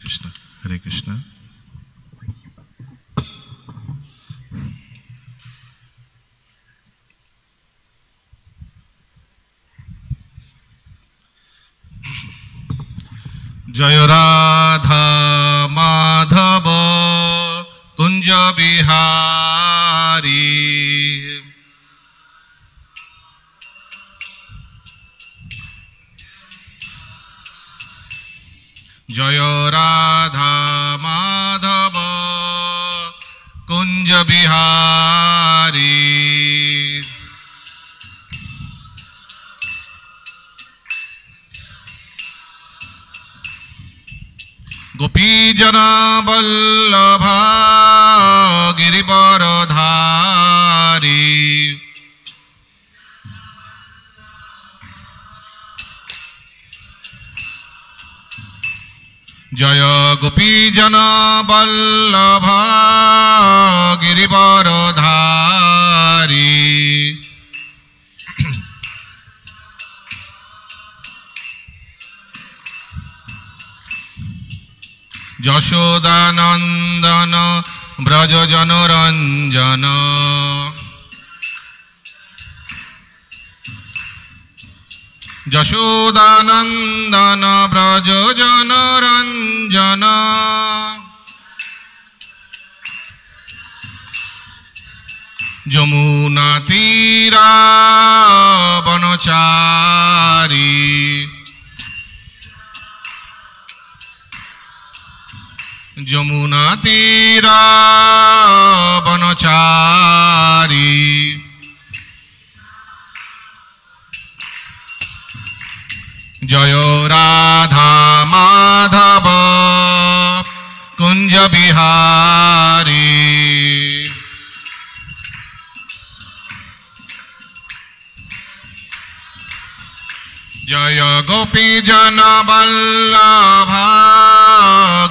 Krishna. Hare Krishna. Jaya Radha Madhava Kunja Bihari. Jaya Radha Madhava Kunja Bihari. Gopi Jana Vallabha Girivaradhari. Jaya Gopi Jana Vallabha Girivaradhari. Jashodanandana Braja Janaranjana. Jashodanandana Braja Janaranjana. Jamuna Tira Vanachari. Jamuna Tira Vanachari. Jaya Radha Madhava Kunja Bihari. Jaya Gopi Jana Vallabha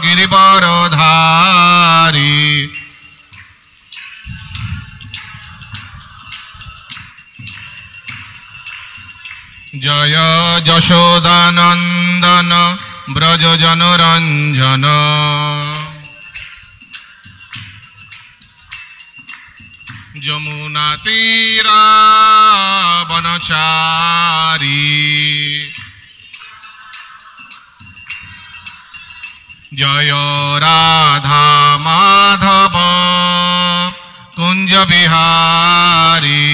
Girivaradhari. Jaya Jashodanandana Braja Janaranjana. Jamuna Tira Vanachari. Jaya Radha Madhava Kunja Bihari.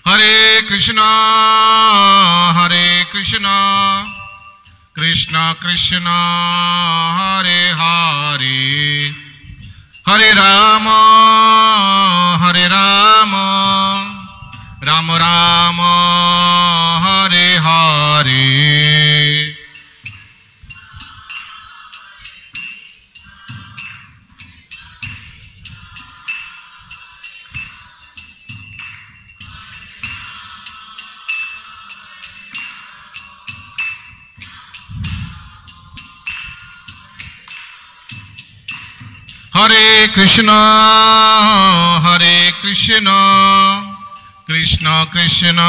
Hare Krishna, Hare Krishna, Krishna Krishna, Hare Hare, Hare Rama, Hare Rama, Rama Rama, Hare Hare. Hare Krishna, Hare Krishna, Krishna Krishna,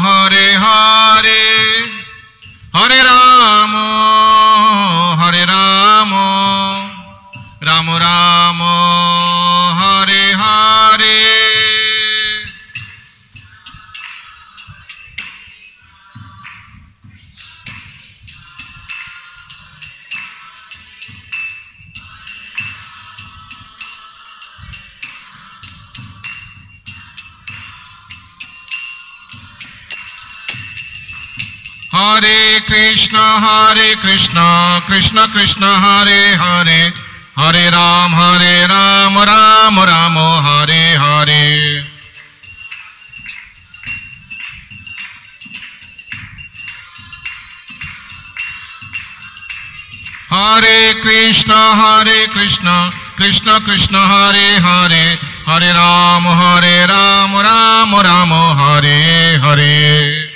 Hare Hare, Hare Rama, Hare Rama, Rama Rama, Hare Hare. Hare Krishna, Krishna Krishna, Hare Hare, Hare Ram, Ram Ram, Hare Hare. Hare Krishna, Krishna Krishna, Hare Hare, Hare Ram, Ram Ram, Hare Hare.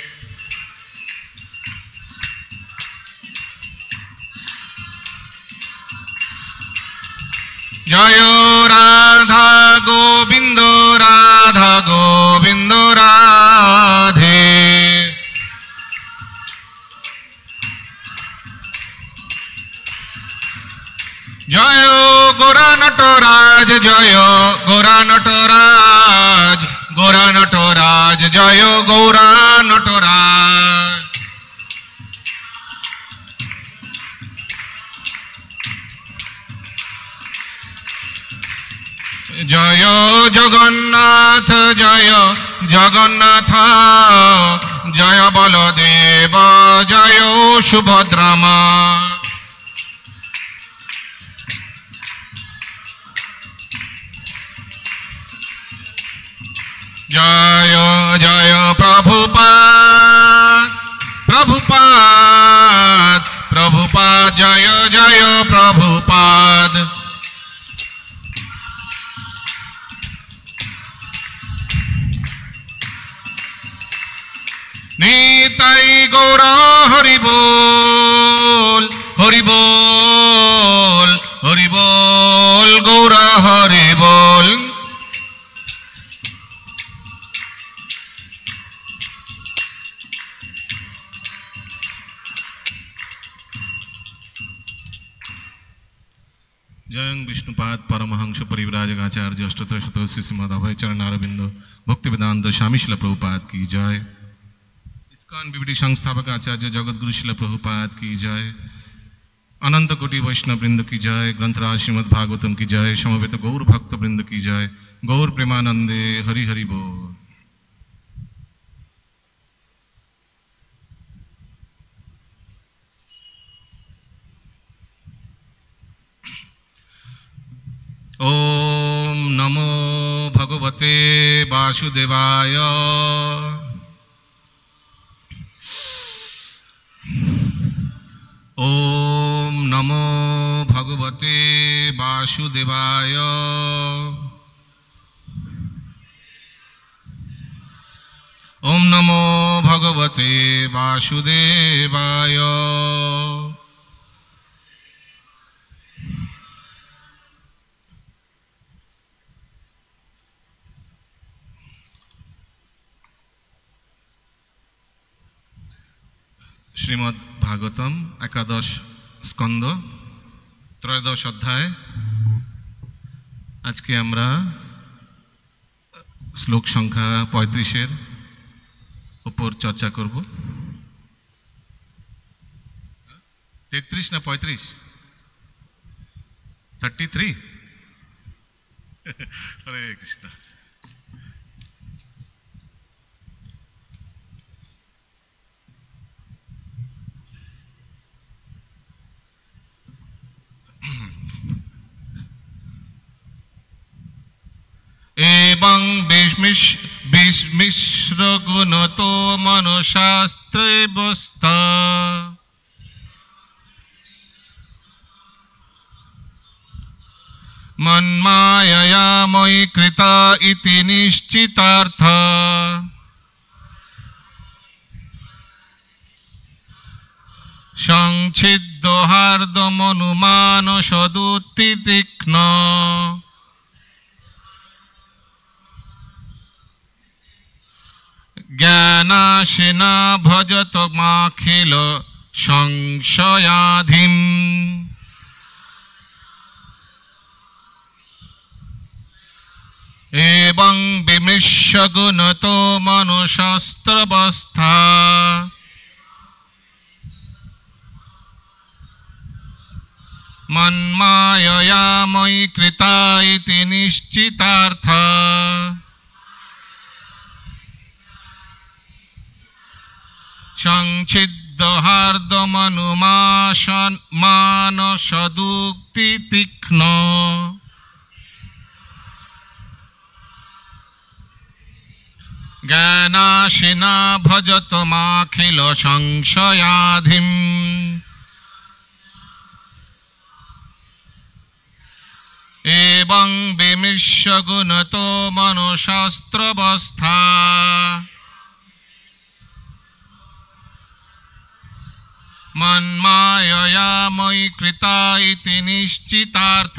Jaya Radha Govinda, Radha Govinda, Radha জয় গোরা নটরাজ, জয় গোরা নটরাজ, গোরা নটরাজ, জয় গৌরা নটরাজ। জয় জগন্নাথ, জয় জগন্নাথ, জয় বলদেব, জয় সুভদ্রামা। জয় জয় প্রভুপাদ, প্রভুপাদ, প্রভুপাদ, জয় জয় প্রভুপাদ। নিতাই গৌর হরি বল, হরি বল, হরি বল, গৌর হরি বল। जयं विष्णुपाद परमहंस परिव्राजकाचार्य अष्टोत्तर शतकोत्तर श्रीमद् अभय चरण अरविंद भक्ति वेदांत स्वामी श्रील प्रभुपाद की जय। ISKCON BBD संस्थापक आचार्य जगत गुरु श्रील प्रभुपाद की जय। अनंत कोटि वैष्णव वृंद की जय। ग्रंथराज श्रीमद् भागवतम की जय। समवेत गौर भक्त वृंद की जय। गौर प्रेमानंदे हरि हरि बोल। ओम नमो भगवते वासुदेवाय। ओम नमो भगवते वासुदेवाय। ओम नमो भगवते वासुदेवाय। श्रीमद् भागवतम एकादश स्कंद त्रयोदश अध्याय। आज के आमरा श्लोक संख्या 35 ऊपर चर्चा करब। 33 ना 35? 33? हरे कृष्ण। एवं विस्मिश्र गुणतो मनुशास्त्रेऽवस्था मन्मायया मयि कृता इति निश्चितार्थ संच्छिद्दो हार्दमनुमान सदुत्थितीक्ष्ण ज्ञानाशिना भजत माखिल संशयाधिम्। एवं विमृश्य गुणतो मनुष्यस्त्रावस्था मन्मायया मयि कृता इति निश्चितार्थ संच्छिद्द हार्दमनुमान सदुत्थितीक्ष्ण ज्ञानाशिना भजत माखिल संशयाधिम्। एवं विमृश्य गुणतो मनुष्यस्त्रावस्था मन्मायया मयि कृता इति निश्चितार्थ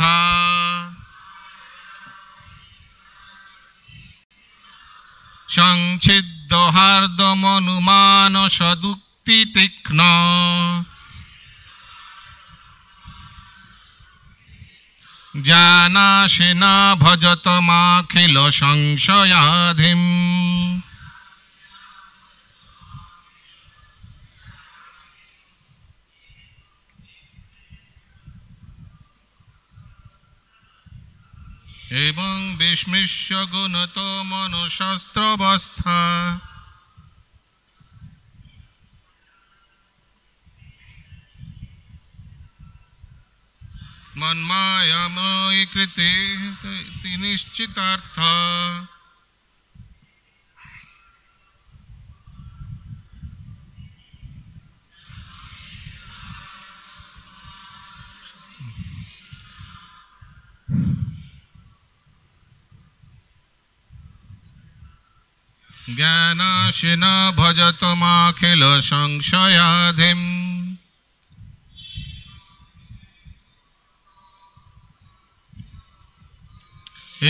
संच्छिद्द हार्दमनुमान सदुत्थितीक्ष्ण জ্ঞানাশেন ভজতমাখিল সংশয়াধিম এবং বিস্মৃশ্য গুণত মনশাস্ত্রবস্থা মন্মায়াময়ী কৃতে নিশ্চিতার্থ জ্ঞানাশেন ভজতমাখিল সংশয়াধিম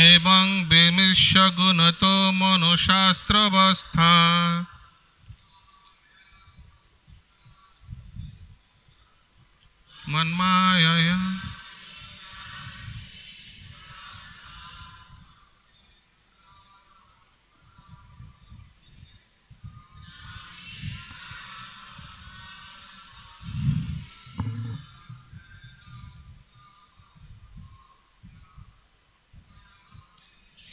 এবং বিমৃশ্য গুণত মনশাস্ত্রবস্থা মন্মায়া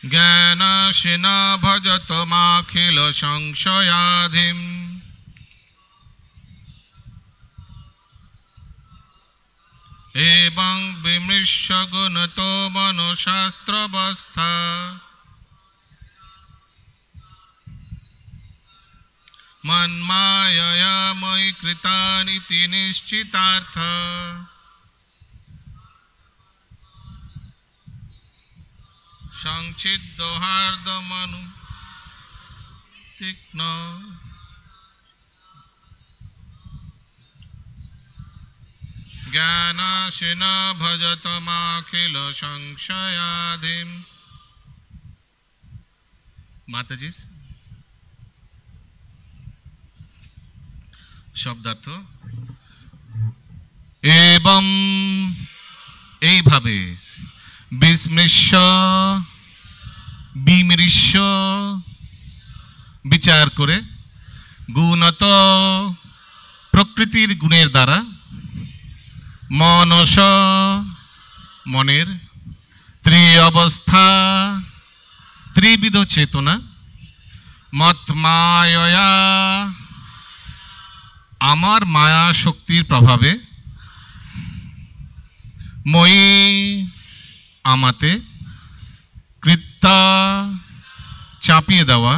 জ্ঞানাশেন ভজতমাখিল সংশয়াধিম এবং বিমৃশ্য গুণত মনশাস্ত্রবস্থা মন্মায়য়া ময়ি কৃতানিতি নিশ্চিতার্থ সংচ্ছিদ্য হার্দমনু তীক্ষ্ণ জ্ঞানাশেন ভজতমাখিল সংশয়াধিম। মাতাজি শব্দার্থ এবং এইভাবে বিস্মৃশ্য বিমৃশ্য বিচার করে গুণত প্রকৃতির গুণের দ্বারা মনস মনের ত্রিঅবস্থা ত্রিবিধ চেতনা মৎমায়া আমার মায়া শক্তির প্রভাবে মই আমাতে কৃত্যা চাপিয়ে দেওয়া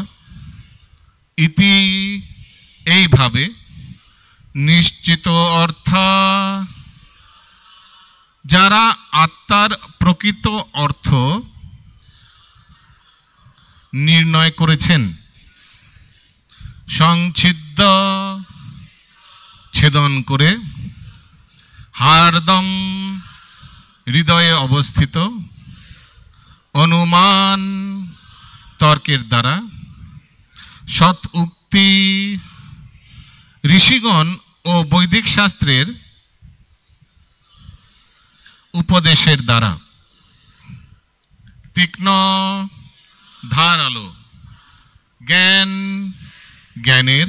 ইতি এইভাবে নিশ্চিত অর্থ যারা আত্মার প্রকৃত অর্থ নির্ণয় করেছেন সংচ্ছিদ্য ছেদন করে হার্দম হৃদয়ে অবস্থিত অনুমান তর্কের দ্বারা সৎ উক্তি ঋষিগণ ও বৈদিক শাস্ত্রের উপদেশের দ্বারা তীক্ষ্ণ ধারালো জ্ঞান জ্ঞানের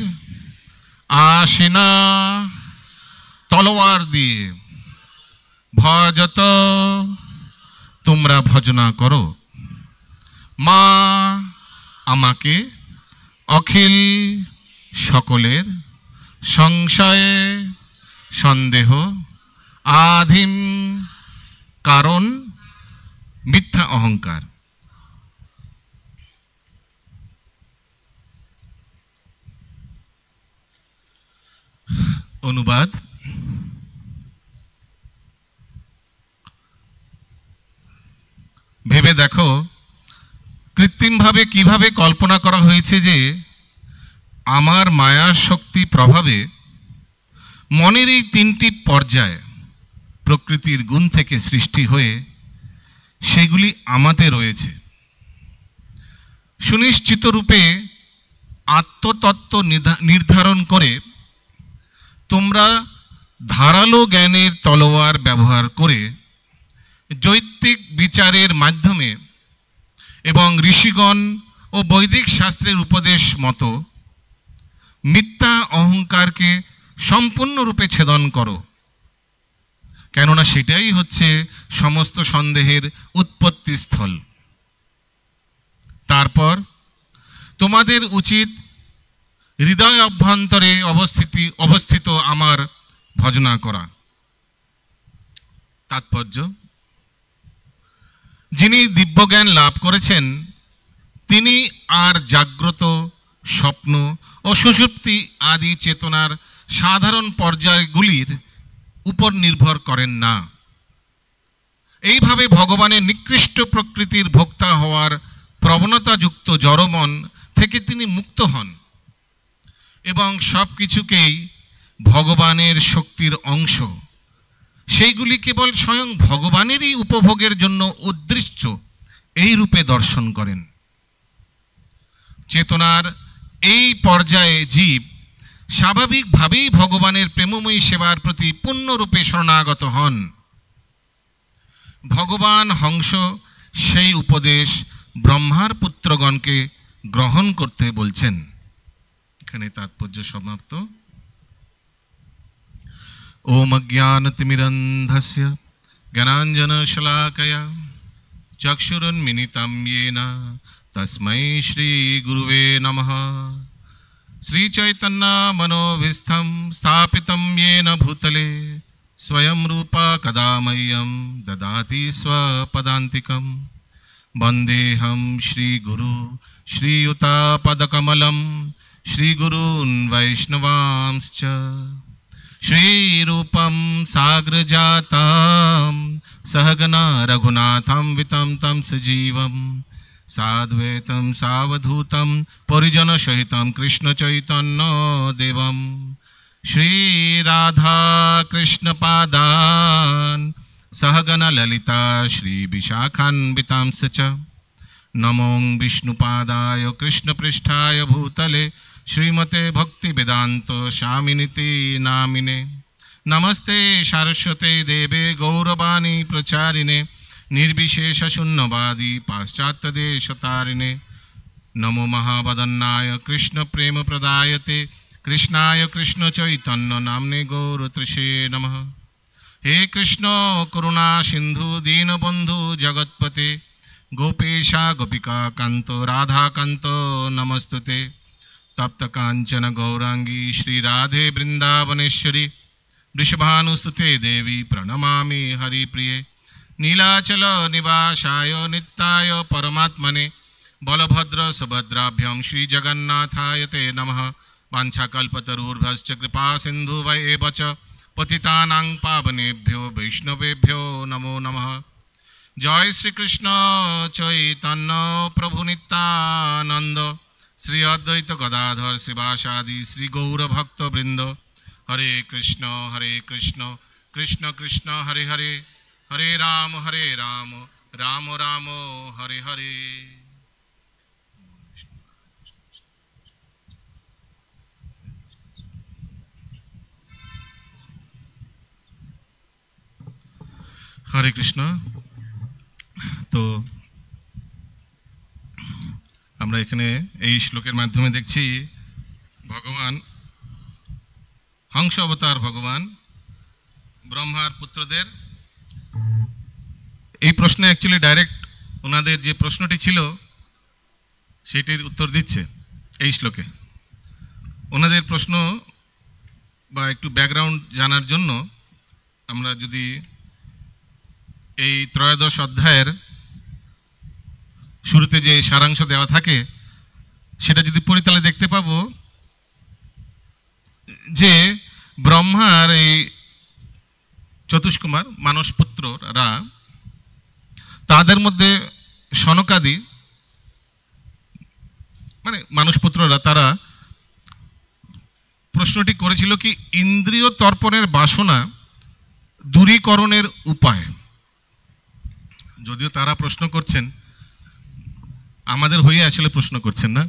আশিনা তলোয়ার দিয়ে ভজত তোমরা ভজনা করো মা আমাকে অখিল সকলের সংশয়ে সন্দেহ আধিম কারণ মিথ্যা অহংকার। অনুবাদ ভেবে দেখো কৃত্রিমভাবে কিভাবে কল্পনা করা হয়েছে যে আমার মায়া শক্তি প্রভাবে মনের এই তিনটি পর্যায় প্রকৃতির গুণ থেকে সৃষ্টি হয়ে সেগুলি আমাতে রয়েছে। সুনিশ্চিত রূপে আত্মতত্ত্ব নির্ধারণ করে তোমরা ধারালো জ্ঞানের তলোয়ার ব্যবহার করে যৌক্তিক বিচারের মাধ্যমে এবং ঋষিগণ ও বৈদিক শাস্ত্রের উপদেশ মতো মিথ্যা অহংকারকে সম্পূর্ণরূপে ছেদন করো, কেননা সেটাই হচ্ছে সমস্ত সন্দেহের উৎপত্তিস্থল। তারপর তোমাদের উচিত হৃদয় অভ্যন্তরে অবস্থিত আমার ভজনা করা। তাৎপর্য: যিনি দিব্যজ্ঞান লাভ করেছেন তিনি আর জাগ্রত, স্বপ্ন ও সুষুপ্তি আদি চেতনার সাধারণ পর্যায়গুলির উপর নির্ভর করেন না। এইভাবে ভগবানের নিকৃষ্ট প্রকৃতির ভোক্তা হওয়ার প্রবণতাযুক্ত জড়মন থেকে তিনি মুক্ত হন এবং সব কিছুকেই ভগবানের শক্তির অংশ, সেইগুলি কেবল স্বয়ং ভগবানেরই উপভোগের জন্য উদ্দৃষ্ট এই রূপে দর্শন করেন। চেতনার এই পর্যায়ে জীব স্বাভাবিকভাবেই ভগবানের প্রেমময়ী সেবার প্রতি পূর্ণরূপে শরণাগত হন। ভগবান হংস সেই উপদেশ ব্রহ্মার পুত্রগণকে গ্রহণ করতে বলছেন। এখানে তাৎপর্য সমাপ্ত। ওম অজ্ঞানতিমিরন্ধস্য জ্ঞানাঞ্জনশলাকয়া চক্ষুरुन्मिलितं येन तस्मै श्रीगुरुवे नमः। श्रीचैतन्यमनोभीष्टं स्थापितं येन भूतले स्वयं रूपा कदा मह्यं ददाति स्वपदान्तिकं। वन्देऽहं श्रीगुरु श्रीयुतापदकमलं श्रीगुरून् वैष्णवांश्च। श्रीरूपं साग्रजातं सहगना रघुनाथं वितं तं सजीवं साद्वैतं सावधूतं परिजनसहितं कृष्णचैतन्यदेवं श्रीराधाकृष्णपादान् सहगना ललिता श्रीविशाखान्वितांश्च। नमो विष्णुपादाय कृष्णपृष्ठाय भूतले श्रीमते भक्तिवेदान्त स्वामिनिति नामिने। नमस्ते सारस्वते देवे गौरवाणी प्रचारिणे निर्विशेषशून्यवादी पाश्चात्यदेशतारिणे। नमो महावदन्नाय कृष्णप्रेमप्रदायते कृष्णाय कृष्णचैतन्य नाम्ने गौरतृषे नमः। हे कृष्ण करुणा सिन्धु दीनबन्धु जगत्पते गोपेशा गोपिका कान्त राधाकान्त नमस्तुते। तप्त कांचन गौरांगी श्री राधे वृंदावनेश्वरी वृषभानुसुते देवी प्रणमामि हरिप्रिये। नीलाचल निवासाय नित्याय परमात्मने बलभद्र सुभद्राभ्यां श्री जगन्नाथाय ते नमः। वाञ्छाकल्पतरुर्भश्च कृपा सिन्धुभैव च पतितानां पावनेभ्यो वैष्णवेभ्यो नमो नमः। जय श्री कृष्ण चैतन्य प्रभु नित्यानंद श्री अद्वैत गदाधर शिवासादि श्री गौर भक्त वृंद। हरे कृष्ण कृष्ण कृष्ण हरे हरे, हरे राम राम राम हरे हरे। हरे कृष्ण। तो আমরা এখানে এই শ্লোকের মাধ্যমে দেখছি ভগবান হংস অবতার ভগবান ব্রহ্মার পুত্রদের এই প্রশ্নে অ্যাকচুয়ালি ডাইরেক্ট ওনাদের যে প্রশ্নটি ছিল সেটির উত্তর দিচ্ছে এই শ্লোকে। ওনাদের প্রশ্ন বা একটু ব্যাকগ্রাউন্ড জানার জন্য আমরা যদি এই ত্রয়োদশ অধ্যায়ের শুরুতে যে সারাংশ দেওয়া থাকে সেটা যদি পড়ি তাহলে দেখতে পাবো যে ব্রহ্মার এই চতুষ্কুমার মানসপুত্ররা তাদের মধ্যে সনকাদি মানে মানসপুত্ররা তারা প্রশ্নটি করেছিল কি ইন্দ্রিয় তর্পণের বাসনা দূরীকরণের উপায়। যদিও তারা প্রশ্ন করছেন আমাদের হয়ে আসলে প্রশ্ন করছেন না,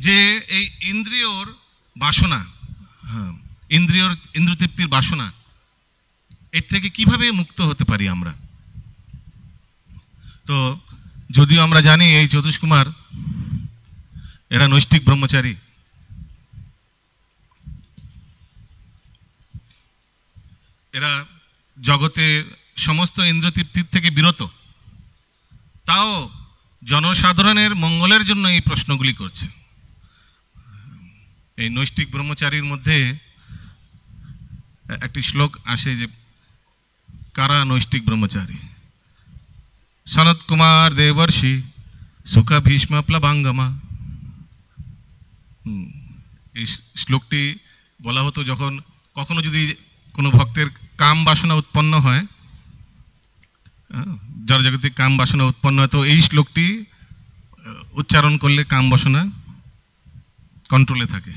যে এই ইন্দ্রিয়র বাসনা, ইন্দ্রিয়তৃপ্তির বাসনা এর থেকে কিভাবে মুক্ত হতে পারি আমরা? তো যদিও আমরা জানি এই জ্যোতিষ কুমার এরা নৈষ্ঠিক ব্রহ্মচারী, এরা জগতে সমস্ত ইন্দ্রতৃপ্তির থেকে বিরত, তাও জনসাধারণের মঙ্গলের জন্য এই প্রশ্নগুলি করছে। এই নৈষ্ঠিক ব্রহ্মচারীর মধ্যে একটি শ্লোক আসে যে কারা নৈষ্ঠিক ব্রহ্মচারী? সনত কুমার দেবর্ষি সুখ ভীষ্ম প্লবাঙ্গমা। এই শ্লোকটি বলা হতো যখন কখনো যদি কোনো ভক্তের কাম বাসনা উৎপন্ন হয়, জড়জাগতিক কাম বাসনা উৎপন্ন হয়, তো এই শ্লোকটি উচ্চারণ করলে কাম বাসনা কন্ট্রোলে থাকে,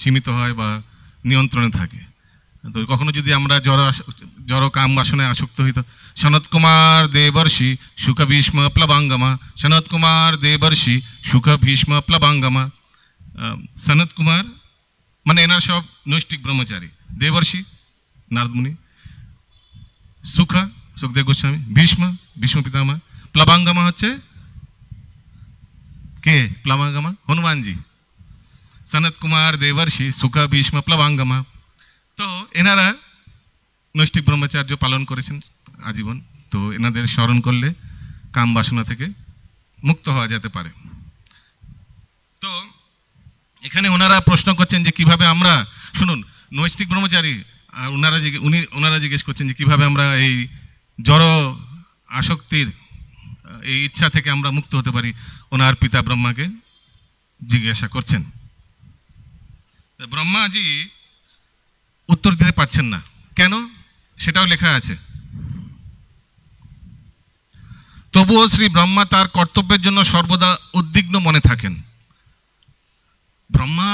সীমিত হয় বা নিয়ন্ত্রণে থাকে। তো কখনো যদি আমরা জড় কাম বাসনায় আসক্ত হইত, সনত কুমার দেবর্ষি সুখ ভীষ্ম প্লবাঙ্গমা, সনত কুমার দেবর্ষি সুখ ভীষ্ম প্লবাঙ্গমা। সনত কুমার মানে এনার সব নৈষ্ঠিক ব্রহ্মচারী, দেবর্ষি নারদমুনি, সুখদেব গোস্বামী, ভীষ্ম পিতামহ, প্লবাঙ্গমা হচ্ছে কে? প্লবাঙ্গমা হনুমানজি। সনত কুমার দেবর্ষি সুখ ভীষ্ম প্লবাঙ্গমা। তো এনারা নৈষ্ঠিক ব্রহ্মচার্য পালন করেছেন আজীবন। তো এনাদের স্মরণ করলে কাম বাসনা থেকে মুক্ত হওয়া যেতে পারে। তো এখানে ওনারা প্রশ্ন করছেন যে কিভাবে আমরা, শুনুন, নৈষ্ঠিক ব্রহ্মচারী ওনারা জিজ্ঞেস করছেন যে কিভাবে আমরা এই জড় আসক্তির এই ইচ্ছা থেকে আমরা মুক্ত হতে পারি। ওনার পিতা ব্রহ্মাকে জিজ্ঞাসা করছেন। ব্রহ্মাজি উত্তর দিতে পারছেন না, কেন সেটাও লেখা আছে। তবুও শ্রী ব্রহ্মা তার কর্তব্যের জন্য সর্বদা উদ্বিগ্ন মনে থাকেন। ব্রহ্মা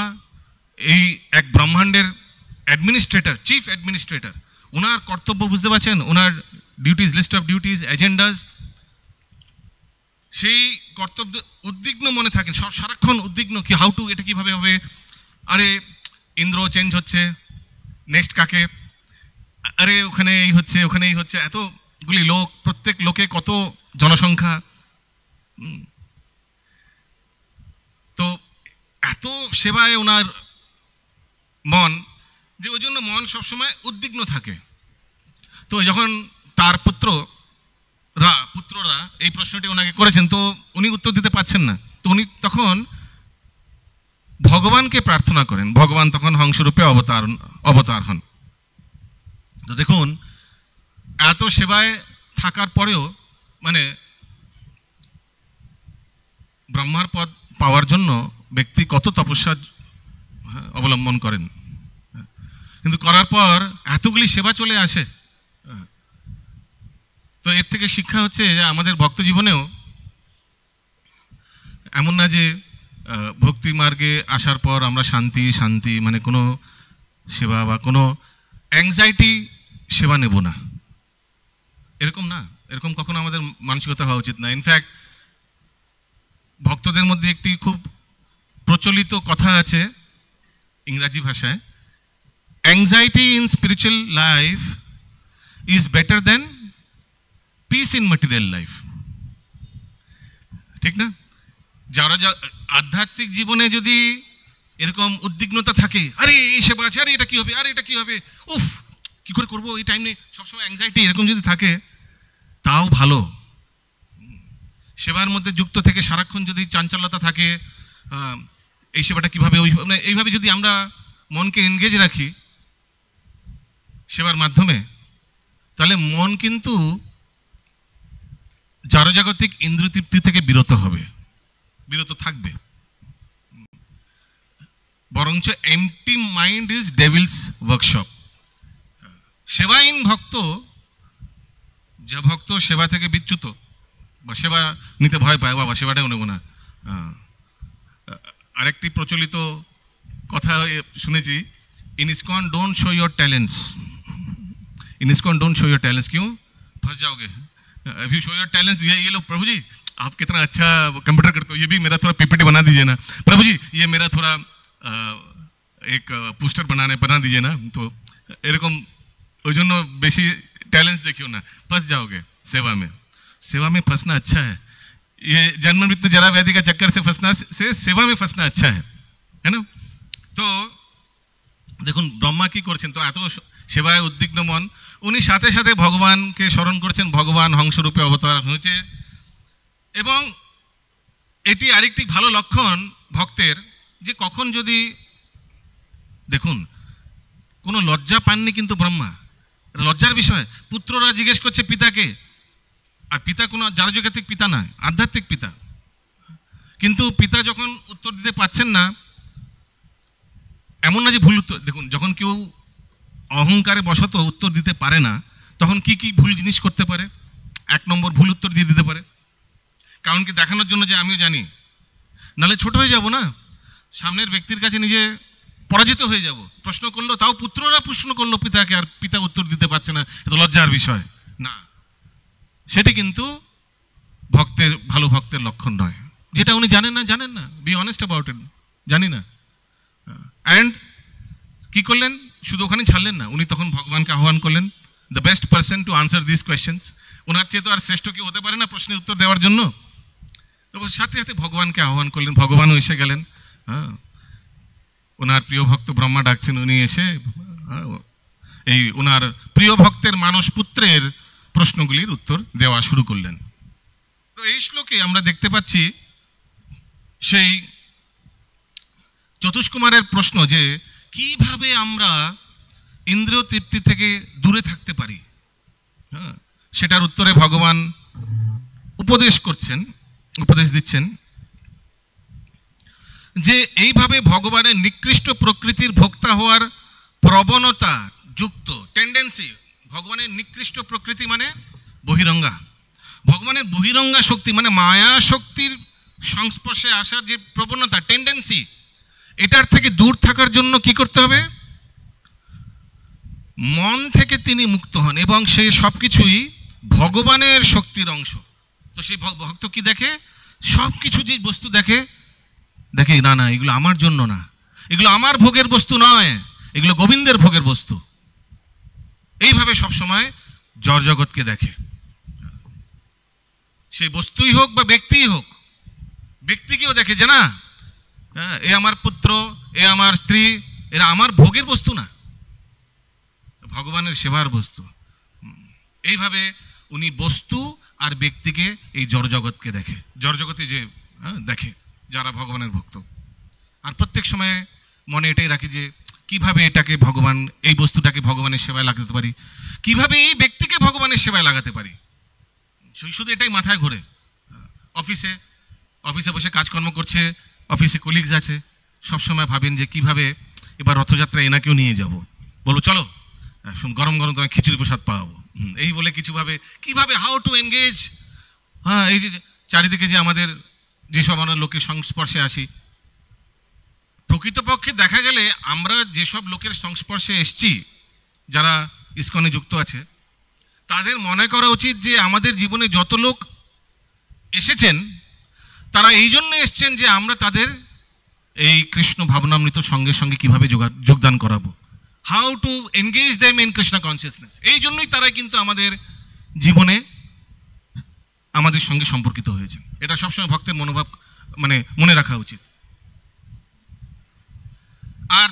এই এক ব্রহ্মাণ্ডের অ্যাডমিনিস্ট্রেটর, চিফ অ্যাডমিনিস্ট্রেটর, ওনার কর্তব্য বুঝতে পারছেন, ওনার ডিউটিজ, লিস্ট অফ ডিউটিজ, এজেন্ডাস, সেই কর্তব্য উদ্বিগ্ন মনে থাকেন, সারাক্ষণ উদ্বিগ্ন, কি হাউ টু, এটা কিভাবে হবে, আরে ইন্দ্র চেঞ্জ হচ্ছে, নেক্সট কাকে, আরে ওখানে এই হচ্ছে, ওখানে এই হচ্ছে, এতগুলি লোক, প্রত্যেক লোকে কত জনসংখ্যা। তো এত সেবায় ওনার মন যে ওই জন্য মন সবসময় উদ্বিগ্ন থাকে। তো যখন তার পুত্ররা এই প্রশ্নটি ওনাকে করেছেন, তো উনি উত্তর দিতে পারছেন না। তো উনি তখন ভগবানকে প্রার্থনা করেন, ভগবান তখন হংসরূপে অবতার হন। তো দেখুন, এত সেবায় থাকার পরেও মানে ব্রহ্মার পদ পাওয়ার জন্য ব্যক্তি কত তপস্যা অবলম্বন করেন, কিন্তু করার পর এতগুলি সেবা চলে আসে। তো এর থেকে শিক্ষা হচ্ছে যে আমাদের ভক্ত জীবনেও এমন না যে ভক্তি মার্গে আসার পর আমরা শান্তি মানে কোনো সেবা বা কোনো অ্যাংজাইটি সেবা নেব না, এরকম না, এরকম কখনো আমাদের মানসিকতা হওয়া উচিত না। ইনফ্যাক্ট ভক্তদের মধ্যে একটি খুব প্রচলিত কথা আছে ইংরাজি ভাষায়, anxiety in spiritual life is better then piece in material life. ঠিক না? যারা আধ্যাত্মিক জীবনে যদি এরকম উদ্বিগ্নতা থাকে, আরে এই সেবা আছে, আরে এটা কি হবে, আরে এটা কি হবে, উফ কি করে করবো, এই টাইমে সবসময় অ্যাংজাইটি এরকম যদি থাকে, তাও ভালো। সেবার মধ্যে যুক্ত থেকে সারাক্ষণ যদি চাঞ্চল্যতা থাকে, এই সেবাটা কিভাবে, এইভাবে যদি আমরা মনকে এনগেজ রাখি সেবার মাধ্যমে, তাহলে মন কিন্তু জড়জাগতিক ইন্দ্রতৃপ্তি থেকে বিরত থাকবে। বরঞ্চ empty mind is devil's workshop. সেবাহীন ভক্ত, যে ভক্ত সেবা থেকে বিচ্যুত বা সেবা নিতে ভয় পায়, বাবা সেবাটাও নেব না। আরেকটি প্রচলিত কথা শুনেছি, इन ISKCON don't show your talents, in ISKCON don't show your talents. क्यों? फंस जाओगे। If you show your talents, ये लो प्रभु जी आप कितना अच्छा कंप्यूटर करते हो, ये भी मेरा थोड़ा पीपीटी बना दीजिए ना, प्रभु जी ये मेरा थोड़ा एक पोस्टर बना दीजिए ना। तो এরকম ওই জন্য বেশি टैलेंट देखियो ना, फंस जाओगे सेवा में। सेवा में फंसना अच्छा है, ये जन्म मृत्यु जरा व्याधि का चक्कर से फंसना से सेवा में फंसना अच्छा है ना। तो দেখুন ব্রহ্মা কি করছেন, তো এত সেবায় উদ্বিগ্ন মন, উনি সাথে সাথে ভগবানকে স্মরণ করছেন, ভগবান হংসরূপে অবতার হয়েছে। এবং এটি আরেকটি ভালো লক্ষণ ভক্তের, যে কখন যদি দেখুন কোনো লজ্জা পাননি কিন্তু ব্রহ্মা, লজ্জার বিষয়। পুত্ররা জিজ্ঞেস করছে পিতাকে, আর পিতা কোনো জারজগতিক পিতা নয়, আধ্যাত্মিক পিতা, কিন্তু পিতা যখন উত্তর দিতে পারছেন না, এমন না যে ভুল উত্তর, দেখুন যখন কেউ অহংকারে বশত উত্তর দিতে পারে না, তখন কি কি ভুল জিনিস করতে পারে। এক নম্বর, ভুল উত্তর দিয়ে দিতে পারে, কারণ কি দেখানোর জন্য যে আমিও জানি, নাহলে ছোট হয়ে যাব না, সামনের ব্যক্তির কাছে নিজে পরাজিত হয়ে যাব। প্রশ্ন করলো, তাও পুত্ররা প্রশ্ন করলো পিতাকে, আর পিতা উত্তর দিতে পারছে না, এত লজ্জার বিষয় না। সেটি কিন্তু ভক্তের, ভালো ভক্তের লক্ষণ নয়, যেটা উনি জানেন না, বি অনেস্ট অ্যাবাউট ইট, জানি না। অ্যান্ড কি করলেন, শুধু ওখানে ছাড়লেন না, উনি তখন ভগবানকে আহ্বান করলেন, the best person to answer this questions. ওনার চেয়ে তো আর শ্রেষ্ঠ কেউ হতে পারে না প্রশ্নের উত্তর দেওয়ার জন্য। তো সাথে সাথে ভগবানকে আহ্বান করলেন, ভগবানও এসে গেলেন। হ্যাঁ, ওনার প্রিয় ভক্ত ব্রহ্মা ডাকছেন, উনি এসে এই ওনার প্রিয় ভক্তের মানস পুত্রের প্রশ্নগুলির উত্তর দেওয়া শুরু করলেন। তো এই শ্লোকে আমরা দেখতে পাচ্ছি সেই চতুষ্কুমারের প্রশ্ন, যে কিভাবে আমরা ইন্দ্রিয় তৃপ্তি থেকে দূরে থাকতে পারি। হ্যাঁ, সেটার উত্তরে ভগবান উপদেশ দিচ্ছেন, যে এইভাবে ভগবানের নিকৃষ্ট প্রকৃতির ভোক্তা হওয়ার প্রবণতা যুক্ত টেন্ডেন্সি, ভগবানের নিকৃষ্ট প্রকৃতি মানে বহিরঙ্গা, ভগবানের বহিরঙ্গা শক্তি মানে মায়া শক্তির সংস্পর্শে আসার যে প্রবণতা, টেন্ডেন্সি, এটার থেকে দূর থাকার জন্য কি করতে হবে, মন থেকে তিনি মুক্ত হন, এবং সে সবকিছুই ভগবানের শক্তির অংশ। তো সেই ভক্ত কি দেখে, সবকিছু যে বস্তু দেখে না, এগুলো আমার জন্য না, এগুলো আমার ভোগের বস্তু নয়, এগুলো গোবিন্দের ভোগের বস্তু। এইভাবে সবসময় জড় জগৎকে দেখে, সেই বস্তুই হোক বা ব্যক্তিই হোক, ব্যক্তিকেও দেখে যে না, এ আমার পুত্র, এ আমার স্ত্রী, এরা আমার ভোগের বস্তু না, ভগবানের সেবার বস্তু। এইভাবে উনি বস্তু আর ব্যক্তিকে, এই জড় জগৎকে দেখে, জড় জগতে যে দেখে যারা ভগবানের ভক্ত। আর প্রত্যেক সময় মনে এটাই রাখি যে কিভাবে এটাকে ভগবান, এই বস্তুটাকে ভগবানের সেবায় লাগাতে পারি, কিভাবে এই ব্যক্তিকে ভগবানের সেবায় লাগাতে পারি, শুধু এটাই মাথায় ঘোরে। অফিসে বসে কাজকর্ম করছে, অফিসে কলিগস আছে, সবসময় ভাবেন যে কিভাবে এবার রথযাত্রা এনাকেও নিয়ে যাব, বলো চলো গরম গরম তোমায় খিচুড়ি প্রসাদ পাওয়াবো, এই বলে কিভাবে হাউ টু এনগেজ। হ্যাঁ, এই যে চারিদিকে যে আমাদের যেসব আমরা লোকের সংস্পর্শে আসি, প্রকৃতপক্ষে দেখা গেলে আমরা যেসব লোকের সংস্পর্শে এসছি, যারা ইসকনে যুক্ত আছে, তাদের মনে করা উচিত যে আমাদের জীবনে যত লোক এসেছেন তারা এই জন্য এসছেন যে আমরা তাদের এই কৃষ্ণ ভাবনামৃত সঙ্গে সঙ্গে কিভাবে যোগদান করাবো, how to engage them in Krishna consciousness. এই জন্যই তারা কিন্তু আমাদের জীবনে আমাদের সঙ্গে সম্পর্কিত হয়েছে। এটা সবসময় ভক্তের মনোভাব মানে মনে রাখা উচিত। আর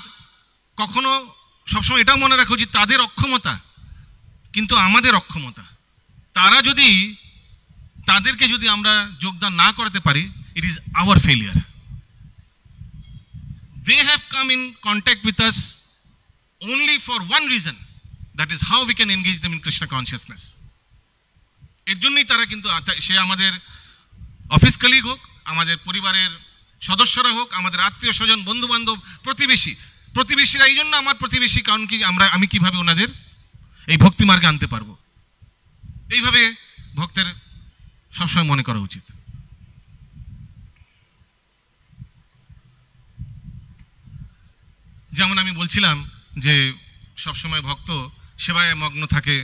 কখনো সবসময় এটাও মনে রাখা উচিত তাদের অক্ষমতা কিন্তু আমাদের অক্ষমতা। তাদেরকে যদি আমরা যোগদান না করাতে পারি, it is our failure. They have come in contact with us only for one reason, that is how we can engage them in Krishna consciousness. এর জন্যই তারা কিন্তু, সে আমাদের অফিস কলিগ হোক, আমাদের পরিবারের সদস্যরা হোক, আমাদের আত্মীয় স্বজন, বন্ধু বান্ধব, প্রতিবেশীরা। এই জন্য আমার প্রতিবেশী, কারণ কি আমি কিভাবে ওনাদের এই ভক্তি মার্গে আনতে পারবো, এইভাবে ভক্তের সবসময় মনে করা উচিত। যেমন আমি বলছিলাম যে সবসময় ভক্ত সেবায় মগ্ন থাকে,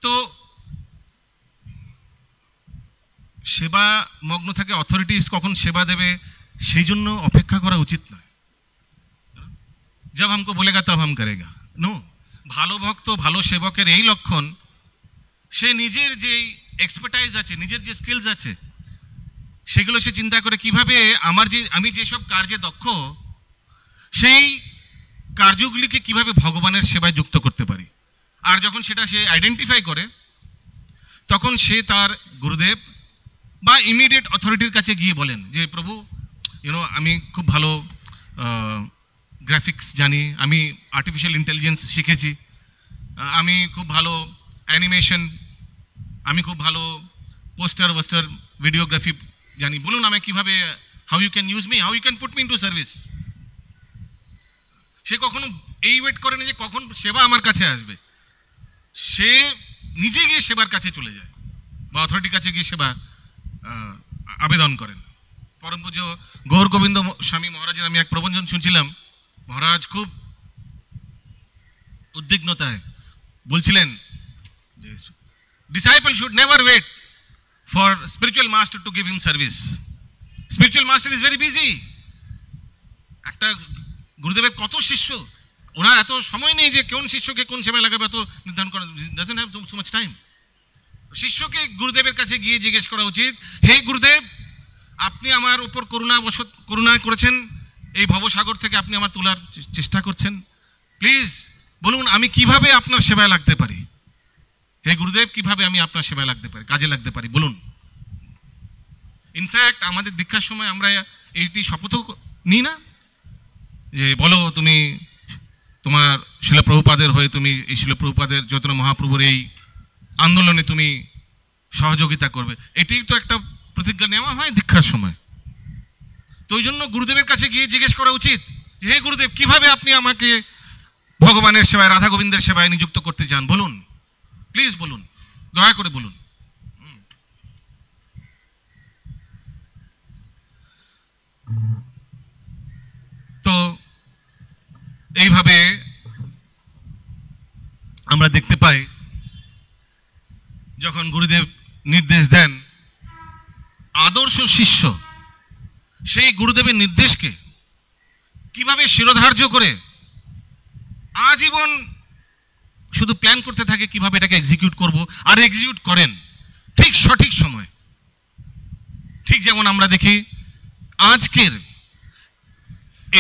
তো সেবা মগ্ন থাকে, অথরিটিস কখন সেবা দেবে সেই জন্য অপেক্ষা করা উচিত নয়। जब हमको बोलेगा तब हम करेगा। नो, ভালো ভক্ত ভালো সেবকের এই লক্ষণ, সে নিজের যে এক্সপার্টাইজ আছে, নিজের যে স্কিলস আছে, সেগুলো সে চিন্তা করে কিভাবে আমি যেসব কার্যে দক্ষ, সেই কার্যগুলিকে কিভাবে ভগবানের সেবায় যুক্ত করতে পারি। আর যখন সেটা সে আইডেন্টিফাই করে, তখন সে তার গুরুদেব বা ইমিডিয়েট অথরিটির কাছে গিয়ে বলেন যে প্রভু, আমি খুব ভালো গ্রাফিক্স জানি, আমি আর্টিফিশিয়াল ইন্টেলিজেন্স শিখেছি, আমি খুব ভালো অ্যানিমেশন, আমি খুব ভালো পোস্টার ভিডিওগ্রাফি জানি, বলুন আমি কিভাবে, how you can use me, how you can put me into service. সে কখনো এই ওয়েট করে না যে কখন সেবা আমার কাছে আসবে, সে নিজে গিয়ে সেবার কাছে চলে যায় বা অথরিটির কাছে গিয়ে সেবা আবেদন করেন। পরম পূজ্য গৌর গোবিন্দ স্বামী মহারাজের আমি এক প্রবঞ্চন শুনছিলাম। মহারাজ খুব উদ্বিগ্নতায় বলছিলেন যে disciple should never wait for spiritual master to give him service. Spiritual master is very busy. একটা গুরুদেবের কত শিষ্য, ওনার এত সময় নেই যে কোন শিষ্যকে কোন সেবায় লাগাবে এত নির্ধারণ করা, doesn't have so much time. শিষ্যকে গুরুদেবের কাছে গিয়ে জিজ্ঞেস করা উচিত, হে গুরুদেব, আপনি আমার উপর করুণা করেছেন, এই ভবসাগর থেকে আপনি আমার তোলার চেষ্টা করছেন, প্লিজ বলুন আমি কিভাবে আপনার সেবায় লাগতে পারি। হে গুরুদেব, কিভাবে আমি আপনার সেবায় লাগতে পারি, কাজে লাগতে পারি, বলুন। ইনফ্যাক্ট আমাদের দীক্ষার সময় আমরা এইটি শপথও নিই না যে বলো তুমি তোমার শিল প্রভুপাদের হয়ে তুমি এই শিল প্রভুপাদের চৈতন্য মহাপ্রভুর এই আন্দোলনে তুমি সহযোগিতা করবে, এটি তো একটা প্রতিজ্ঞা নেওয়া হয় দীক্ষার সময়। তো ওই জন্য গুরুদেবের কাছে গিয়ে জিজ্ঞেস করা উচিত যে হে গুরুদেব, কিভাবে আপনি আমাকে ভগবানের সেবায়, রাধা গোবিন্দের সেবায় নিযুক্ত করতে চান, বলুন, প্লিজ বলুন, দয়া করে বলুন। তো এইভাবে আমরা দেখতে পাই যখন গুরুদেব নির্দেশ দেন, আদর্শ শিষ্য সেই গুরুদেবের নির্দেশকে কিভাবে শিরোধার্য করে আজীবন শুধু প্ল্যান করতে থাকে কিভাবে এটাকে এক্সিকিউট করব, আর এক্সিকিউট করেন ঠিক সঠিক সময়। ঠিক যেমন আমরা দেখি আজকের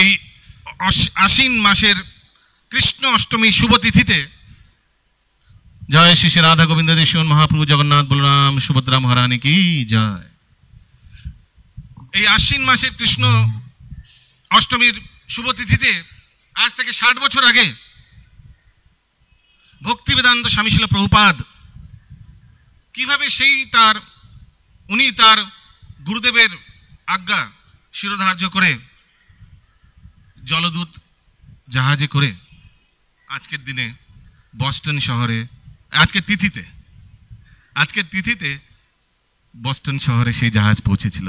এই আশ্বিন মাসের কৃষ্ণ অষ্টমী শুভ তিথিতে, জয় শ্রী শ্রী রাধা গোবিন্দ দেশিয়ন মহাপ্রভু জগন্নাথ বলরাম সুভদ্রা মহারানী কি জয়। এই আশ্বিন মাসের কৃষ্ণ অষ্টমীর শুভ তিথিতে আজ থেকে 60 বছর আগে ভক্তি বেদান্ত স্বামী শিল প্রভুপাদ কিভাবে উনি তার গুরুদেবের আজ্ঞা শিরোধার্য করে জলদূত জাহাজে করে আজকের দিনে বস্টন শহরে, আজকের তিথিতে বস্টন শহরে সেই জাহাজ পৌঁছেছিল।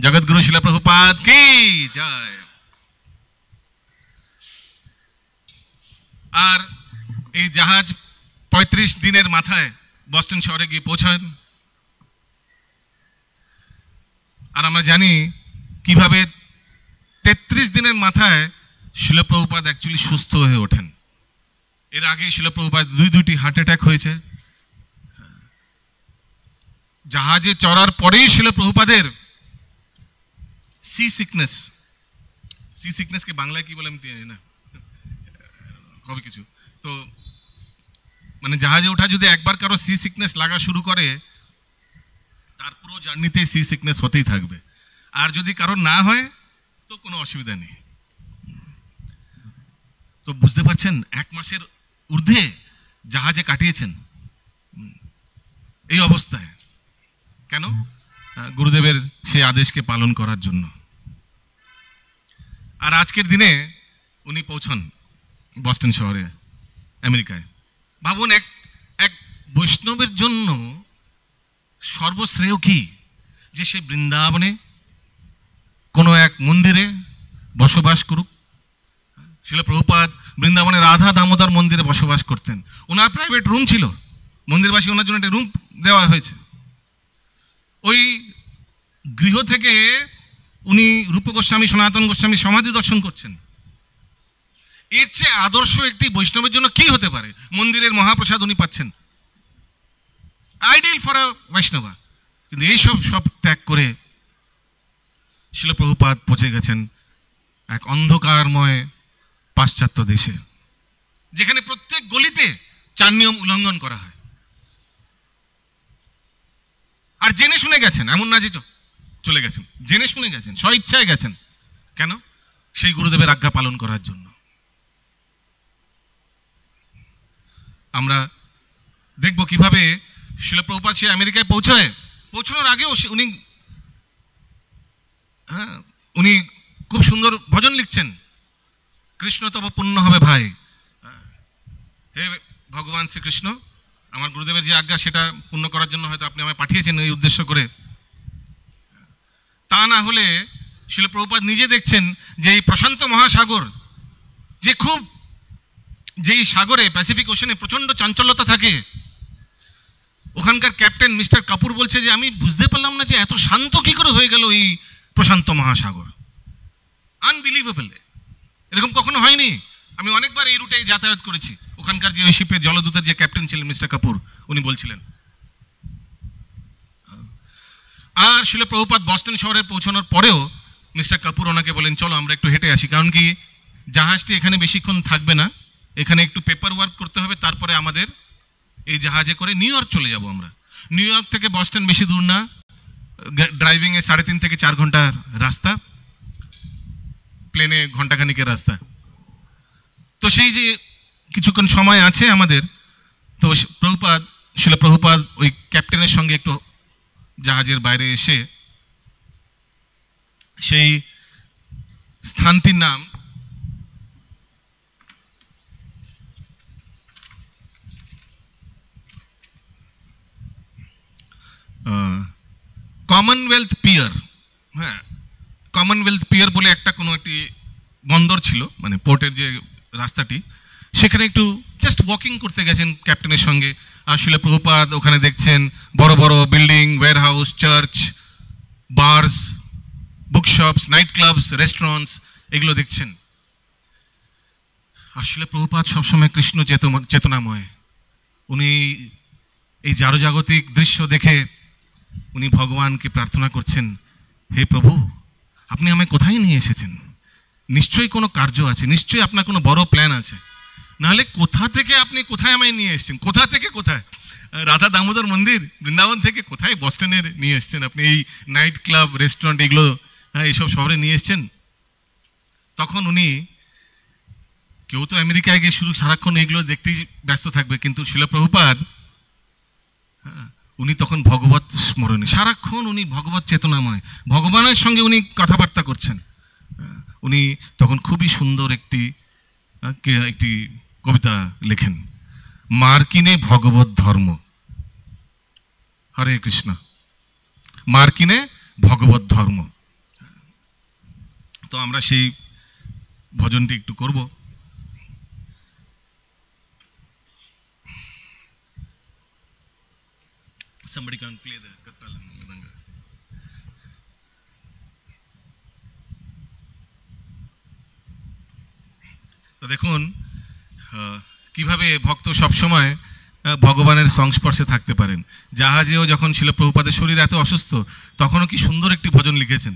জগৎগুরু শিল প্রভুপাদ কি জয়। আর এই জাহাজ 35 দিনের মাথায় বস্টন শহরে গিয়ে পৌঁছান। আর আমরা জানি কিভাবে 33 দিনের মাথায় শিল প্রভুপাদ অ্যাকচুয়ালি সুস্থ হয়ে ওঠেন। এর আগে শিল প্রভুপাদ দুইটি হার্ট অ্যাটাক হয়েছে। জাহাজে চড়ার পরেই শিল প্রভুপাদের সি সিকনেসকে বাংলায় কি বলে আমি জানি না, হবে কিছু। তো মানে জাহাজে ওঠা যদি একবার কারো সি সিকনেস লাগা শুরু করে, তার পুরো জার্নিতে সি সিকনেস হতেই থাকবে। আর যদি কারো না হয় তো কোনো অসুবিধা নেই। তো বুঝতে পারছেন 1 মাসের ঊর্ধ্বে জাহাজে কাটিয়েছেন এই অবস্থায়। কেন? গুরুদেবের সেই আদেশকে পালন করার জন্য। আর আজকের দিনে উনি পৌঁছান বস্টন শহরে, আমেরিকায়। ভাবুন, এক বৈষ্ণবের জন্য সর্বশ্রেয় কি যে সে বৃন্দাবনে কোনো এক মন্দিরে বসবাস করুক। শিল প্রভুপাদ বৃন্দাবনে রাধা দামোদর মন্দিরে বসবাস করতেন। ওনার প্রাইভেট রুম ছিল, মন্দিরবাসী ওনার জন্য একটা রুম দেওয়া হয়েছে। ওই গৃহ থেকে উনি রূপ গোস্বামী, সনাতন গোস্বামী সমাধি দর্শন করছেন। এর চেয়ে আদর্শ একটি বৈষ্ণবের জন্য কি হতে পারে? মন্দিরের মহাপ্রসাদ উনি পাচ্ছেন, আইডিয়াল ফর আ বৈষ্ণবা। কিন্তু এইসব সব ত্যাগ করে শিল প্রভুপাদ পৌঁছে গেছেন এক অন্ধকারময় পাশ্চাত্য দেশে, যেখানে প্রত্যেক গলিতে 4 নিয়ম উল্লঙ্ঘন করা হয়। আর জেনে শুনে গেছেন, এমন না যে চলে গেছেন, জেনে শুনে গেছেন, স্বইচ্ছায় গেছেন। কেন? সেই গুরুদেবের আজ্ঞা পালন করার জন্য। আমরা দেখব কিভাবে শিল প্রভুপাদ সে আমেরিকায় পৌঁছানোর আগেও উনি খুব সুন্দর ভজন লিখছেন। কৃষ্ণ তব পুণ্য হবে ভাই, হে ভগবান শ্রীকৃষ্ণ, আমার গুরুদেবের যে আজ্ঞা সেটা পূর্ণ করার জন্য হয়তো আপনি আমায় পাঠিয়েছেন এই উদ্দেশ্য করে। তা না হলে শিল প্রভুপাদ নিজে দেখছেন যে এই প্রশান্ত মহাসাগর, যেই সাগরে প্যাসিফিক ওশানে প্রচন্ড চাঞ্চল্যতা থাকে, ওখানকার ক্যাপ্টেন মিস্টার কাপুর বলছে যে আমি বুঝতে পারলাম না যে এত শান্ত কি করে হয়ে গেল এই প্রশান্ত মহাসাগর। আনবিলিভেবল, এরকম কখনো হয়নি। আমি অনেকবার এই রুটে যাতায়াত করেছি। ওখানকার যে ওই শিপের জলদূতের যে ক্যাপ্টেন ছিলেন মিস্টার কাপুর, উনি বলছিলেন। আর শিল প্রভুপাদ বস্টন শহরে পৌঁছানোর পরেও মিস্টার কাপুর ওনাকে বলেন চলো আমরা একটু হেঁটে আসি, কারণ কি জাহাজটি এখানে বেশিক্ষণ থাকবে না, এখানে একটু পেপার ওয়ার্ক করতে হবে, তারপরে আমাদের এই জাহাজে করে নিউ ইয়র্ক চলে যাব আমরা। নিউ ইয়র্ক থেকে বস্টন বেশি দূর না, ড্রাইভিংয়ে 3.5 থেকে 4 ঘন্টার রাস্তা, প্লেনে ঘন্টাখানিকের রাস্তা। তো সেই যে কিছুক্ষণ সময় আছে আমাদের, তো শিল প্রভুপাদ ওই ক্যাপ্টেনের সঙ্গে একটু জাহাজের বাইরে এসে সেই স্থানটির নাম কমনওয়েলথ পিয়ার, হ্যাঁ কমনওয়েলথ পিয়ার বলে কোনো একটি বন্দর ছিল, মানে পোর্টের যে রাস্তাটি, সেখানে একটু জাস্ট ওয়াকিং করতে গেছেন ক্যাপ্টেনের সঙ্গে। আর শিল প্রভুপাদ ওখানে দেখছেন বড় বড় building, warehouse, church, bars, bookshops, night clubs, restaurants, এগুলো দেখছেন। আর শিল প্রভুপাদ সবসময় কৃষ্ণ চেতনাময়। উনি এই জাগতিক দৃশ্য দেখে উনি ভগবানকে প্রার্থনা করছেন, হে প্রভু, আপনি আমায় কোথায় নিয়ে এসেছেন? নিশ্চয়ই কোনো কার্য আছে, নিশ্চয়ই আপনার কোনো বড় প্ল্যান আছে, নাহলে কোথা থেকে আপনি কোথায় আমায় নিয়ে এসেছেন? কোথা থেকে কোথায়? রাধা দামোদর মন্দির, বৃন্দাবন থেকে কোথায় বস্টনের নিয়ে এসেছেন আপনি? এই নাইট ক্লাব, রেস্টুরেন্ট, এগুলো এইসব শহরে নিয়ে এসেছেন। তখন উনি, কেউ তো আমেরিকায় গিয়ে শুধু সারাক্ষণ এগুলো দেখতেই ব্যস্ত থাকবে, কিন্তু শিল প্রভুপাদ উনি তখন ভগবত স্মরণে, সারাক্ষণ উনি ভগবত চেতনাময়, ভগবানের সঙ্গে উনি কথাবার্তা করছেন। উনি তখন খুবই সুন্দর একটি কবিতা লেখেন, মার্কিনে ভগবত ধর্ম। হরে কৃষ্ণ, মার্কিনে ভগবত ধর্ম। তো আমরা সেই ভজনটি একটু করব। Somebody can play the Kattal and Madanga. তো দেখুন কিভাবে ভক্ত সবসময় ভগবানের সংস্পর্শে থাকতে পারেন। জাহাজেও যখন শিল প্রভুপাদের শরীর এত অসুস্থ, তখনও কি সুন্দর একটি ভজন লিখেছেন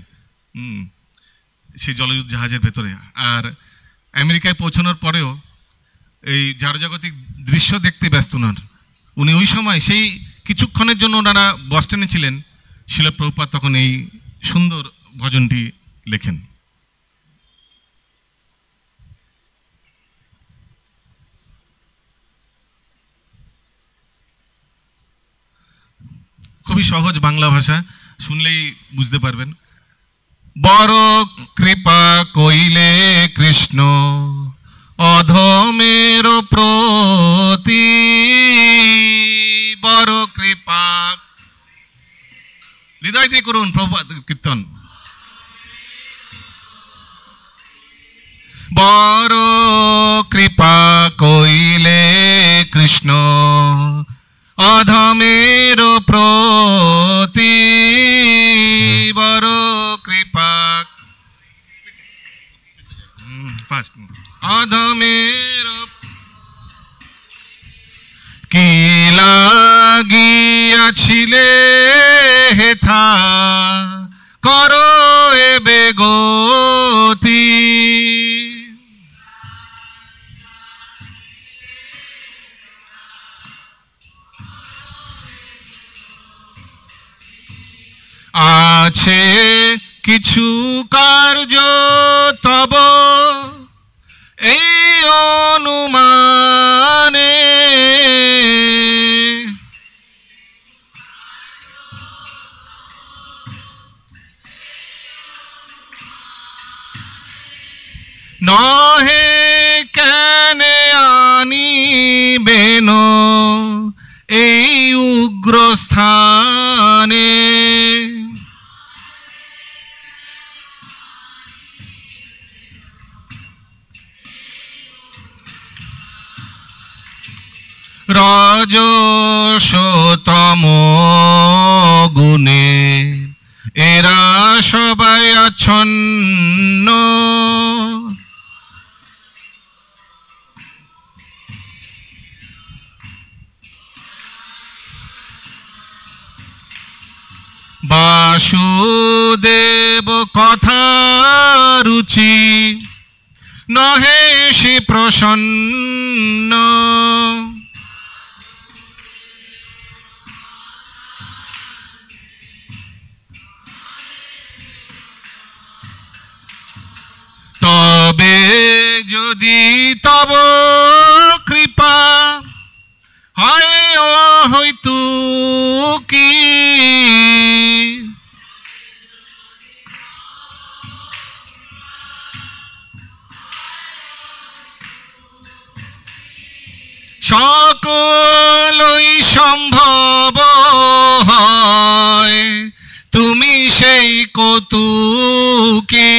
সেই জলযুদ্ধ জাহাজের ভেতরে। আর আমেরিকায় পৌঁছানোর পরেও এই জাগতিক দৃশ্য দেখতে ব্যস্ত নন উনি। ওই সময় সেই কিছুক্ষণের জন্য ওনারা বস্টনে ছিলেন, শিল প্রভুপাদ তখন এই সুন্দর ভজনটি লেখেন। খুবই সহজ বাংলা ভাষা, শুনলেই বুঝতে পারবেন। বড় কৃপা কইলে কৃষ্ণ অধমের প্রতি, বড় কৃপা, হৃদয় দিয়ে করুন প্রভুপাদ কীর্তন। বড় কৃপা কইলে কৃষ্ণ অধমের প্রতি, বড় কৃপা। ফাস্ট অধমের কি লাগিয়াছিলে হেথা করো এবে গতি আছে কিছু কার্য তব এই অনুমানে নহে কেনে আনিবেন এই উগ্রস্থানে রজসতম গুণে এরা সবাই আচ্ছন্ন বাসুদেব কথা রুচি নহে সে প্রসন্ন তবে যদি তব কৃপা হয় হইতু কি সকলই সম্ভব হয় তুমি সেই কৌতুকী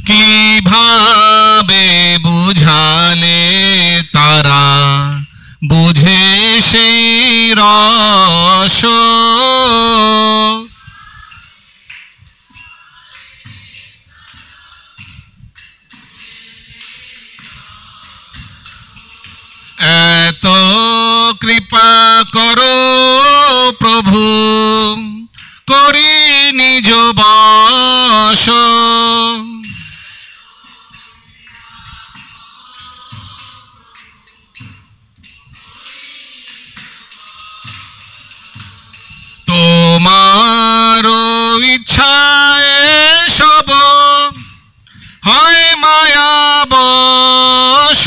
কিভাবে বুঝালে তারা বুঝে সেই রস এত কৃপা করো প্রভু করি নিজ বশ তোমার ইচ্ছায় সব হয় মায়া বশ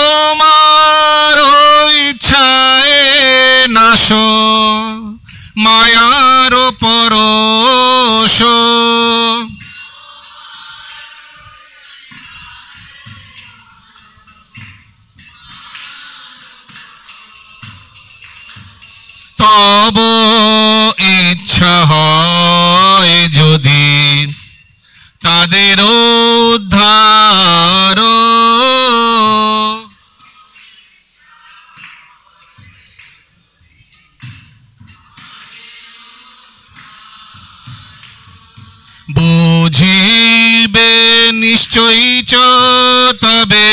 তোমার ইচ্ছায় নাশ মায়ার পরশ তব ইচ্ছা হয় যদি তাদের উদ্ধার বুঝিবে নিশ্চয়ই তবে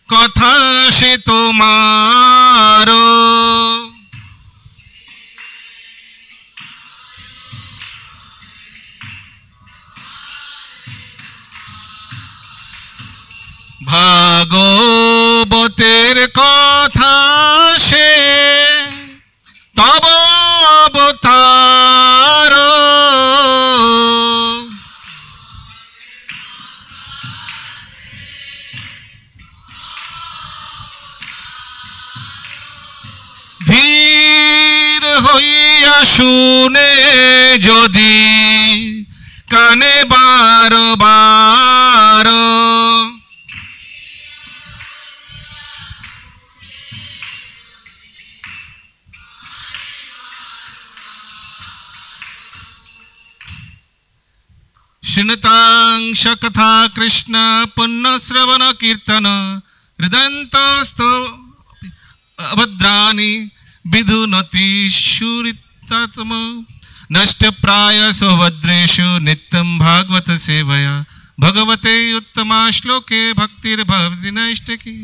কথা সে তোমার ভাগবতের কথা সে তব অবতার ধীর হইয়া শুনে যদি কানে বারবার शृणुतांश कथा कृष्ण पुण्य श्रवण कीर्तन हृदयन्तस्तो अभद्राणि विधुनति शुरिततम नष्टप्राय सौभद्रेषु नित्यं भागवत सेवया भगवते उत्तमा श्लोके भक्तिर्भवति नैष्टिकी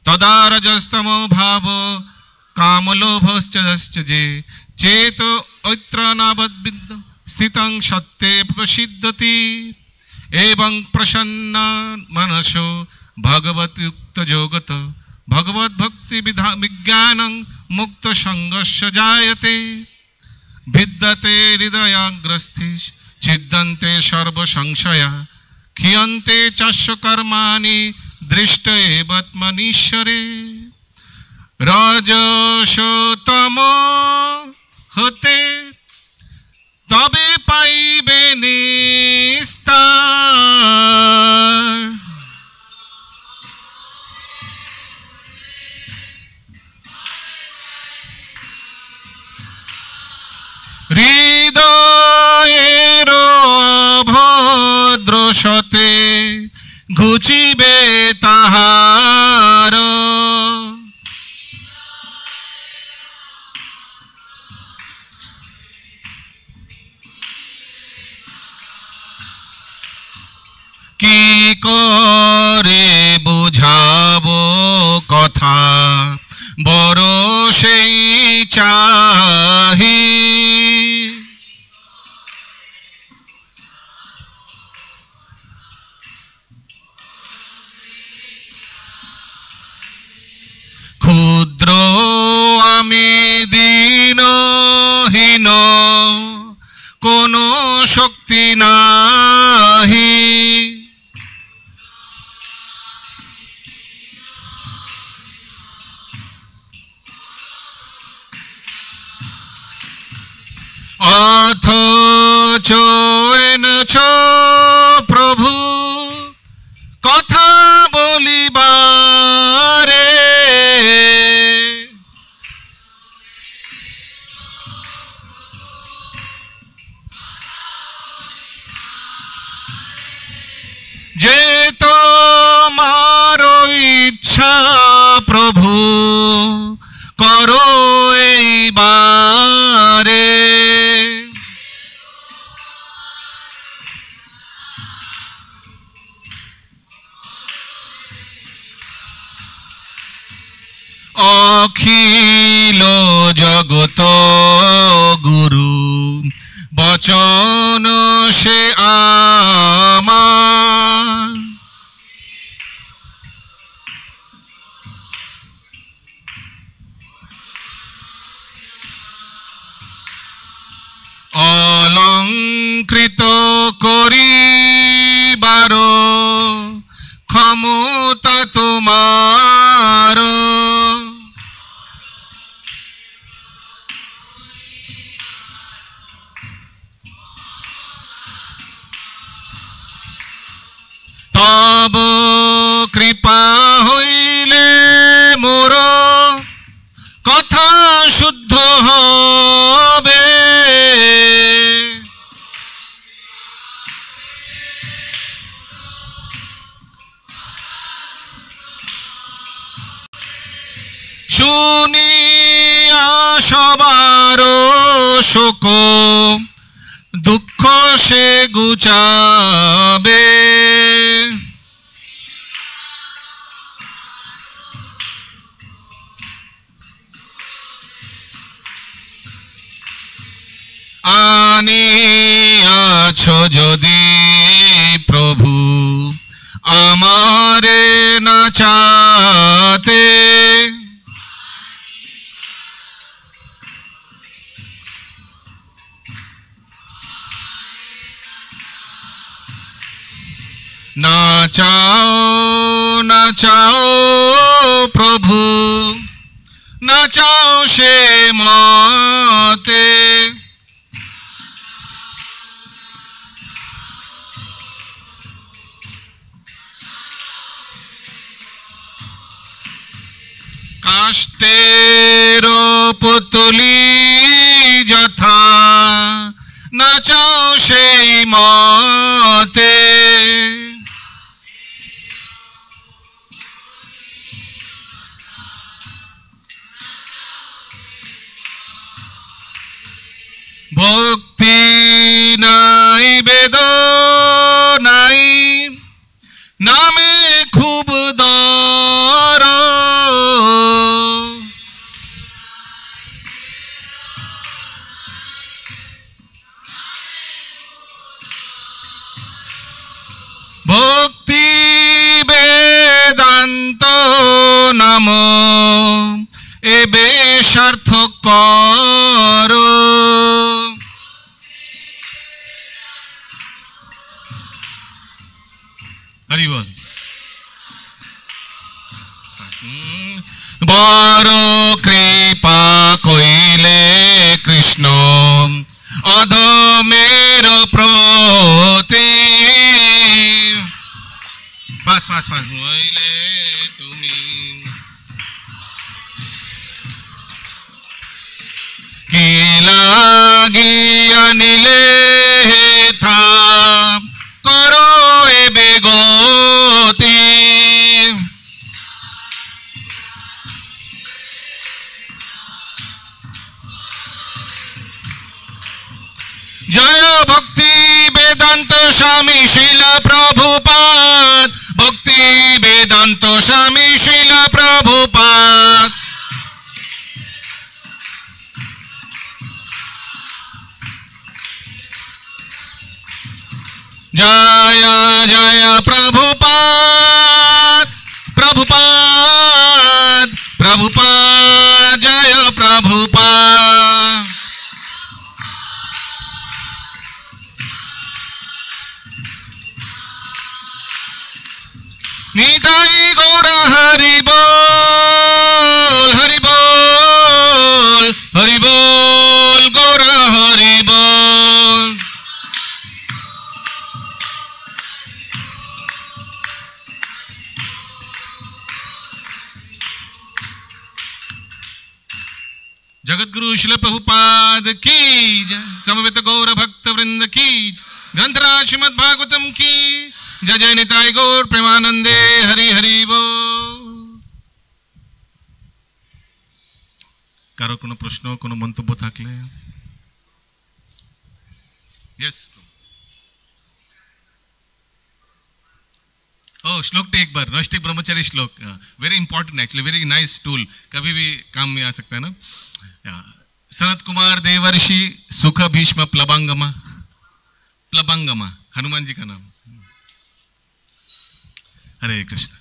तदा रजस्तमो भावो कामलोभश्च जे चेतो ऐत्रनावद्विद्ध स्थितं सत्ये प्रसिद्धति एवं प्रसन्न मनसो भगवत्युक्त जोगत भगवद्भक्ति विज्ञानं मुक्त संगस्य जायते भिद्यते हृदयाग्रस्थि छिद्यन्ते सर्व संशया क्षीयन्ते चास्य कर्माणि दृष्ट एवत्मनीश्वरे रजसोतमो हते तबे पाइबे निस्तार হৃদয়ের ভদ্রসতে ঘুচিবে তাহার কি করে বুঝাবো কথা বড় সেই চাহি ক্ষুদ্র আমি দীনহীন কোনো শক্তি নাহি অথচ এনেছ প্রভু কথা বলিবারে যে তোমার ইচ্ছা প্রভু করো এইবারে অখিল জগত গুরু বচন সে আমার অলঙ্কৃত করিবার ক্ষমতা তোমার তব কৃপা হইলে মোর কথা শুদ্ধ হবে শুনিয়া সবার শোক দুঃখ সে গুচাবে আনিয়াছ যদি প্রভু আমারে নাচাতে নাচাও নাচাও প্রভু নাচাও সে মতে কাষ্টের পুতুলি যথা নাচাও সেই মতে মতে ভক্তি নাই বেদনাই নামে খুব দর ভক্তি বেদান্ত নাম এবে সার্থক কর হরি বল বড় কৃপা কইলে কৃষ্ণ অধমের প্রতি ফাস ফাস ফাস হইলে তুমি কি লাগিয়া নিলে থা করো এবে গতি জয় ভক্তি বেদান্ত স্বামী শিলা প্রভুপাদ ভক্তি বেদান্ত স্বামী শিলা প্রভুপাদ जय जय प्रभुपाद प्रभुपाद प्रभुपाद जय प्रभुपाद निताई गौर हरि बोल हरि बोल हरि बोल गौर हरि बोल जगतगुरु श्रील प्रभुपाद की जय समवेत गौर भक्त वृंद की ग्रंथराज श्रीमद् भागवतम की जय जय निताई गौर प्रेमानंदे हरि हरि बोल कारो कोनो प्रश्न कोनो मंतब्य थाकले यस ओ श्लोक टे एक बार नष्टिक ब्रह्मचारी श्लोक very important actually very nice tool कभी भी काम में आ सकता है ना सनत कुमार देवर्षि सुख भीष्म प्लबांगमा प्लबांगमा हनुमान जी का नाम हरे कृष्ण